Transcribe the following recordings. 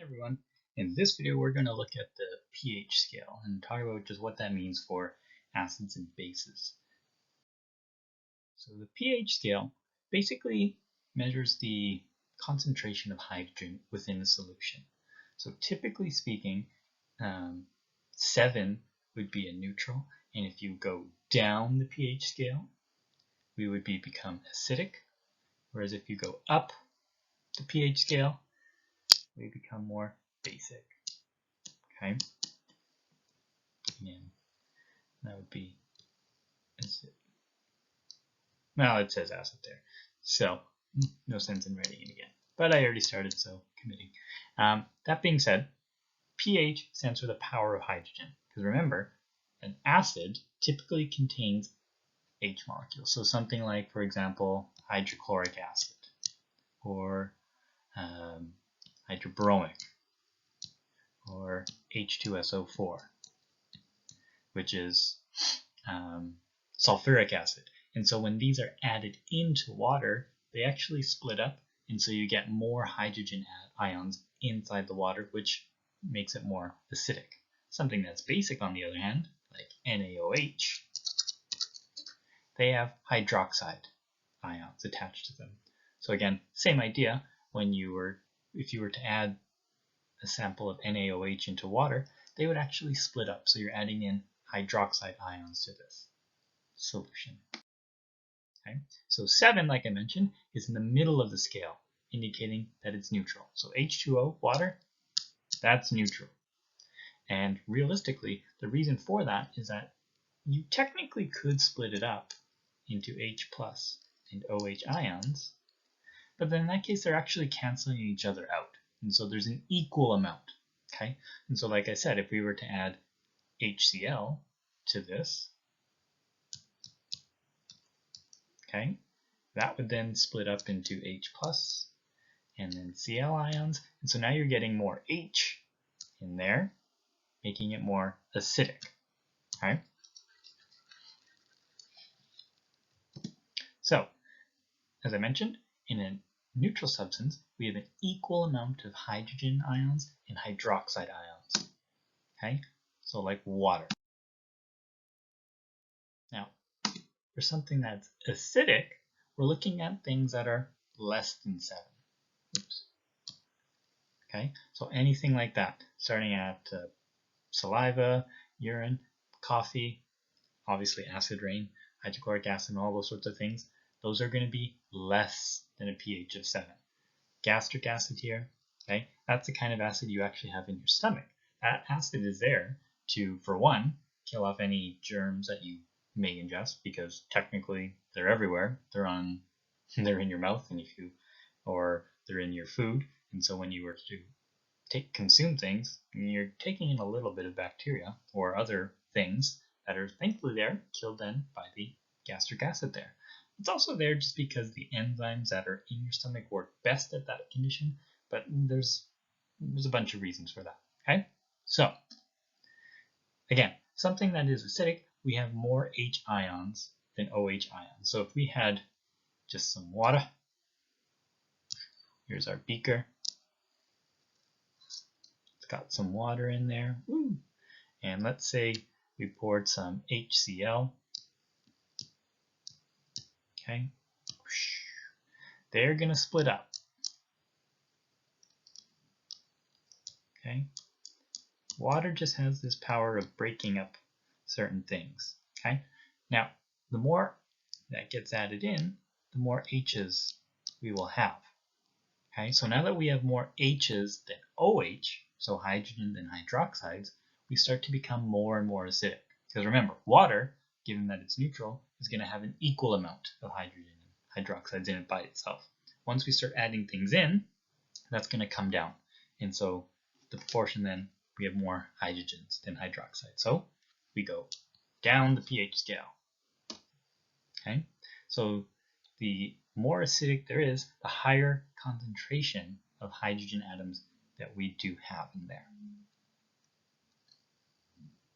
Everyone. In this video, we're going to look at the pH scale and talk about just what that means for acids and bases. So the pH scale basically measures the concentration of hydrogen within a solution. So typically speaking, 7 would be a neutral, and if you go down the pH scale, we would become acidic, whereas if you go up the pH scale, we become more basic. Okay, and that would be acid. Well, it says acid there, so no sense in writing it again. But I already started, so committing. That being said, pH stands for the power of hydrogen, because remember, an acid typically contains H molecules. So something like, for example, hydrochloric acid or hydrobromic or H2SO4, which is sulfuric acid. And so when these are added into water, they actually split up, and so you get more hydrogen ions inside the water, which makes it more acidic. Something that's basic, on the other hand, like NaOH, they have hydroxide ions attached to them. So again, same idea. If you were to add a sample of NaOH into water, they would actually split up. So you're adding in hydroxide ions to this solution. Okay. So 7, like I mentioned, is in the middle of the scale, indicating that it's neutral. So H2O, water, that's neutral. And realistically, the reason for that is that you technically could split it up into H plus and OH ions, but then in that case, they're actually canceling each other out. And so there's an equal amount. Okay. And so like I said, if we were to add HCl to this, okay, that would then split up into H plus and then Cl ions. And so now you're getting more H in there, making it more acidic. Okay. So, as I mentioned, in a neutral substance, we have an equal amount of hydrogen ions and hydroxide ions. Okay. So like water. Now, for something that's acidic, we're looking at things that are less than 7. Oops. Okay, so anything like that, starting at saliva, urine, coffee, obviously acid rain, hydrochloric acid, and all those sorts of things, those are going to be less than a pH of 7. Gastric acid here, okay, that's the kind of acid you actually have in your stomach. That acid is there to, for one, kill off any germs that you may ingest, because technically they're everywhere. They're in your mouth, and or they're in your food. And so when you were to consume things, you're taking in a little bit of bacteria or other things that are thankfully there, killed then by the gastric acid there. It's also there just because the enzymes that are in your stomach work best at that condition, but there's a bunch of reasons for that. Okay, so again, something that is acidic, we have more H ions than OH ions. So if we had just some water, here's our beaker. It's got some water in there. Woo. And let's say we poured some HCl. Okay. They're going to split up. Okay. Water just has this power of breaking up certain things. Okay. Now, the more that gets added in, the more H's we will have. Okay. So now that we have more H's than OH, so hydrogen than hydroxides, we start to become more and more acidic. Because remember, water, given that it's neutral, is going to have an equal amount of hydrogen and hydroxides in it by itself. Once we start adding things in, that's going to come down. And so the proportion then, we have more hydrogens than hydroxide. So we go down the pH scale. Okay, so the more acidic there is, the higher concentration of hydrogen atoms that we do have in there.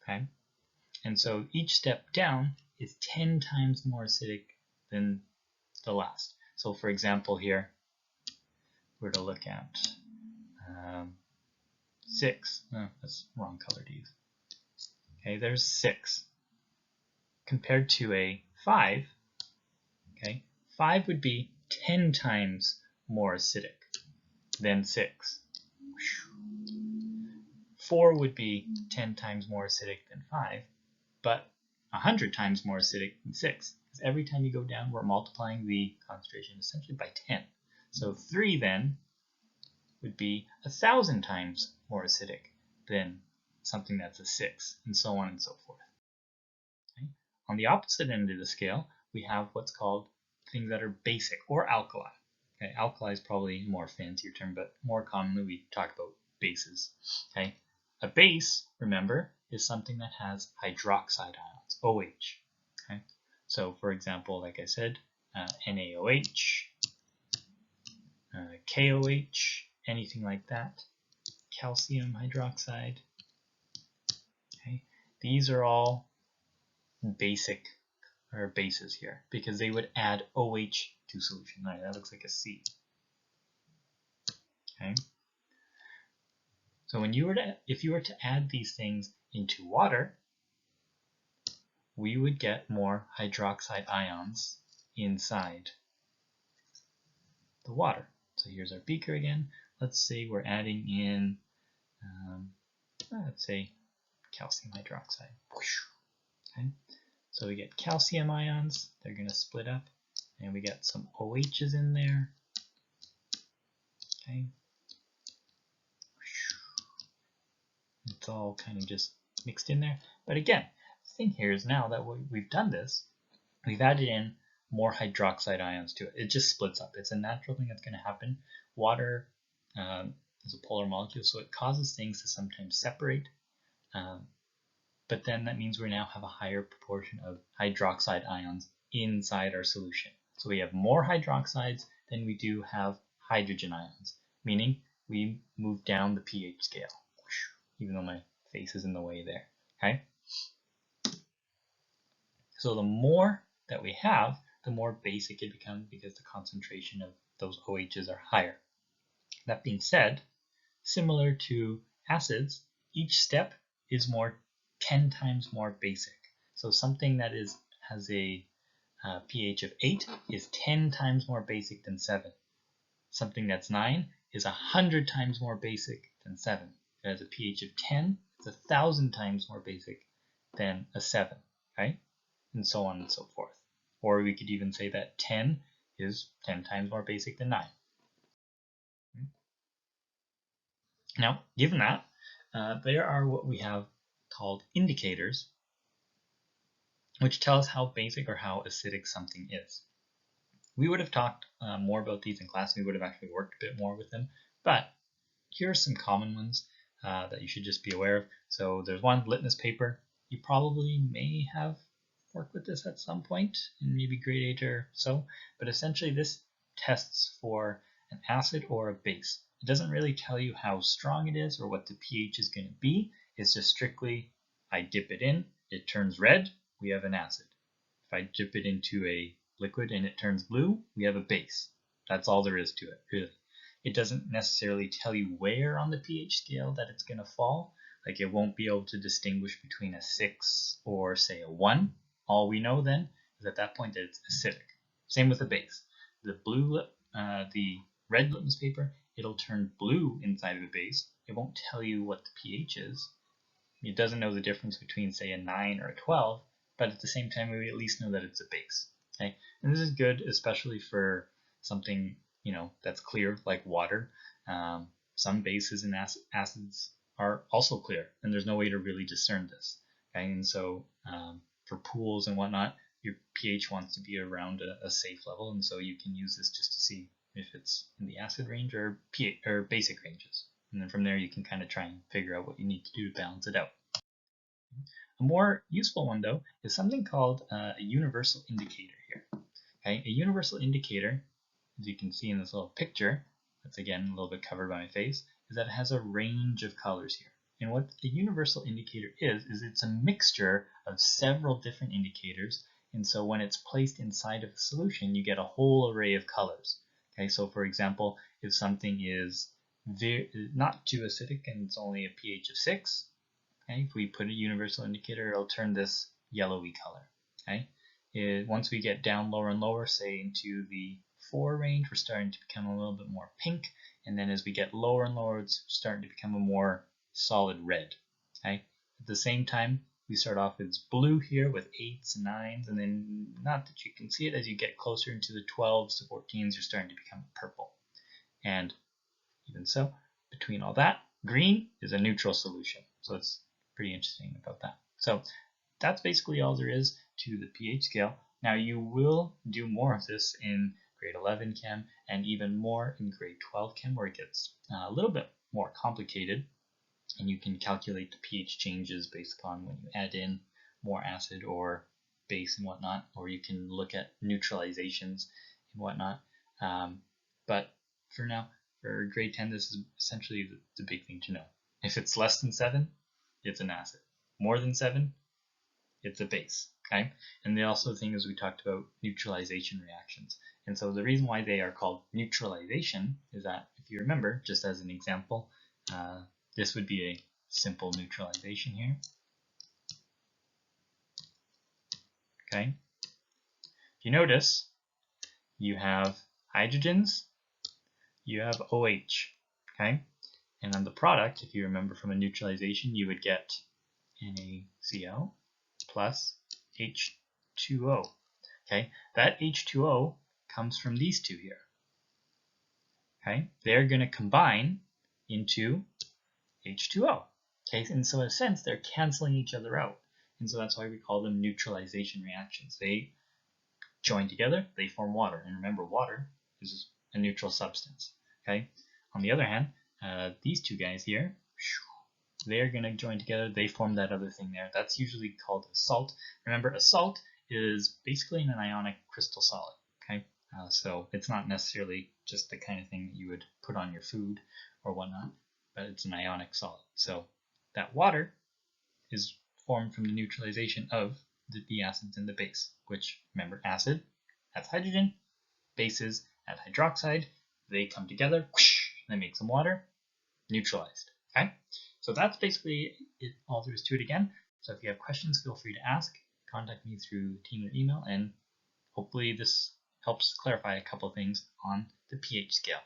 Okay, and so each step down is 10 times more acidic than the last. So for example here, we're to look at 6. Oh, that's the wrong color to use. Okay, there's 6. Compared to a 5, okay, 5 would be 10 times more acidic than 6. 4 would be 10 times more acidic than 5, but 100 times more acidic than 6. Because every time you go down, we're multiplying the concentration essentially by 10. So 3 then would be 1,000 times more acidic than something that's a 6, and so on and so forth. Okay? On the opposite end of the scale, we have what's called things that are basic or alkali. Okay, alkali is probably a more fancier term, but more commonly we talk about bases. Okay, a base, remember, is something that has hydroxide ions, OH. Okay, so for example, like I said, NaOH, KOH, anything like that, calcium hydroxide. Okay, these are all basic or bases here because they would add OH to solution. All right, that looks like a C. Okay. So when if you were to add these things into water, we would get more hydroxide ions inside the water. So here's our beaker again. Let's say we're adding in, let's say calcium hydroxide. Okay. So we get calcium ions, they're going to split up, and we get some OHs in there. Okay. It's all kind of just mixed in there. But again, the thing here is now that we've done this, we've added in more hydroxide ions to it. It just splits up. It's a natural thing that's going to happen. Water is a polar molecule, so it causes things to sometimes separate. But then that means we now have a higher proportion of hydroxide ions inside our solution. So we have more hydroxides than we do have hydrogen ions, meaning we move down the pH scale, even though my face is in the way there. Okay. So the more that we have, the more basic it becomes because the concentration of those OHs are higher. That being said, similar to acids, each step is 10 times more basic. So something that has a pH of 8 is 10 times more basic than 7. Something that's 9 is 100 times more basic than 7. If it has a pH of 10, it's 1,000 times more basic than a 7, right? And so on and so forth. Or we could even say that 10 is 10 times more basic than 9. Now, given that, there are what we have called indicators, which tell us how basic or how acidic something is. We would have talked more about these in class, and we would have actually worked a bit more with them, but here are some common ones that you should just be aware of. So there's one, litmus paper. You probably may have worked with this at some point in maybe grade 8 or so, but essentially this tests for an acid or a base. It doesn't really tell you how strong it is or what the pH is going to be. It's just strictly, I dip it in, it turns red, we have an acid. If I dip it into a liquid and it turns blue, we have a base. That's all there is to it, really. It doesn't necessarily tell you where on the pH scale that it's going to fall. Like it won't be able to distinguish between a 6 or say a 1. All we know then is at that point that it's acidic. Same with the base. The red litmus paper, it'll turn blue inside of a base. It won't tell you what the pH is. It doesn't know the difference between say a 9 or a 12, but at the same time we at least know that it's a base. Okay, and this is good especially for something that's clear like water. Some bases and acids are also clear, and there's no way to really discern this. Okay? And so for pools and whatnot, your pH wants to be around a safe level, and so you can use this just to see if it's in the acid range or pH or basic ranges. And then from there you can kind of try and figure out what you need to do to balance it out. A more useful one though is something called a universal indicator here. Okay, a universal indicator, as you can see in this little picture, that's again a little bit covered by my face, is that it has a range of colors here. And what the universal indicator is it's a mixture of several different indicators, and so when it's placed inside of a solution, you get a whole array of colors. Okay, so for example, if something is not too acidic and it's only a pH of 6. Okay, if we put a universal indicator, it'll turn this yellowy color. Okay, once we get down lower and lower, say into the 4 range, we're starting to become a little bit more pink, and then as we get lower and lower, it's starting to become a more solid red. Okay, at the same time, we start off as blue here with 8s and 9s, and then not that you can see it, as you get closer into the 12s to 14s, you're starting to become purple. And even so, between all that, green is a neutral solution. So it's pretty interesting about that. So that's basically all there is to the pH scale. Now you will do more of this in grade 11 chem and even more in grade 12 chem, where it gets a little bit more complicated, and you can calculate the pH changes based upon when you add in more acid or base and whatnot, or you can look at neutralizations and whatnot. But for now, for grade 10, this is essentially the big thing to know. If it's less than 7, it's an acid. More than 7, it's a base. Okay? And the also thing is we talked about neutralization reactions. And so the reason why they are called neutralization is that, if you remember, just as an example, this would be a simple neutralization here. Okay? If you notice, you have hydrogens, you have OH. Okay? And on the product, if you remember from a neutralization, you would get NaCl plus H2O. Okay? That H2O comes from these two here. Okay? They're going to combine into H2O. Okay, and so in a sense, they're canceling each other out. And so that's why we call them neutralization reactions. They join together, they form water. And remember, water is a neutral substance. Okay. On the other hand, these two guys here, they're going to join together. They form that other thing there. That's usually called a salt. Remember, a salt is basically an ionic crystal solid. Okay. So it's not necessarily just the kind of thing that you would put on your food or whatnot, but it's an ionic solid. So that water is formed from the neutralization of the acids and the base, which, remember, acid adds hydrogen, bases add hydroxide, they come together, whoosh, they make some water, neutralized. Okay, so that's basically it, all there is to it again. So if you have questions, feel free to ask, contact me through team or email, and hopefully this helps clarify a couple things on the pH scale.